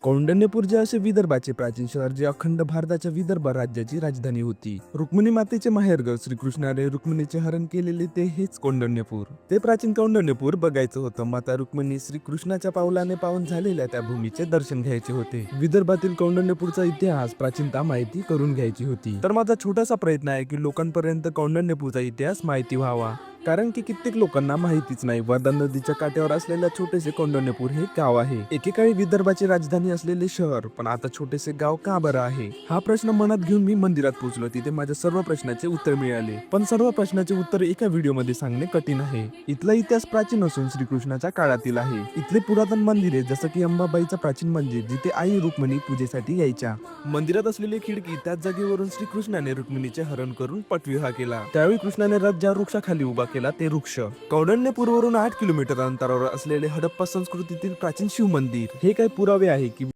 कौंडण्यपूर जे असे विदर्भाचे प्राचीन शहर जे अखंड भारताच्या विदर्भ राज्याची राजधानी होती. रुक्मिणी मातेचे माहेरघर श्रीकृष्णाने रुक्मिणीचे हरण केलेले ते हेच कौंडण्यपूर. ते प्राचीन कौंडण्यपूर बघायचं होतं. माता रुक्मिणी श्रीकृष्णाच्या पावलाने पावन झालेल्या त्या भूमीचे दर्शन घ्यायचे होते. विदर्भातील कौंडण्यपूरचा इतिहास प्राचीनता माहिती करून घ्यायची होती. तर माझा छोटासा प्रयत्न आहे की लोकांपर्यंत कौंडण्यपूरचा इतिहास माहिती व्हावा, कारण की कित्येक लोकांना माहितीच नाही. वर्धा नदीच्या काठावर असलेल्या छोटेसे कौंडण्यपूर हे गाव आहे. एकेकाळी विदर्भाची राजधानी असलेले शहर, पण आता छोटेसे गाव का बरं आहे, हा प्रश्न मनात घेऊन मी मंदिरात पोहोचलो. तिथे माझ्या सर्व प्रश्नाचे उत्तर मिळाले, पण सर्व प्रश्नाचे उत्तर एका व्हिडिओमध्ये सांगणे कठीण आहे. इथला इतिहास प्राचीन असून श्रीकृष्णाच्या काळातील आहे. इथले पुरातन मंदिरे जसं की अंबाबाईचं प्राचीन मंदिर, जिथे आई रुक्मिणी पूजेसाठी यायच्या. मंदिरात असलेली खिडकी, त्याच जागेवरून श्रीकृष्णाने रुक्मिणीचे हरण करून पटविवाह केला. त्यावेळी कृष्णाने रथ ज्या वृक्षाखाली उभा केला ते वृक्ष. कौंडण्यपूरवरून 8 किलोमीटर अंतरावर असलेले हडप्पा संस्कृतीतील प्राचीन शिव मंदिर हे काही पुरावे आहे की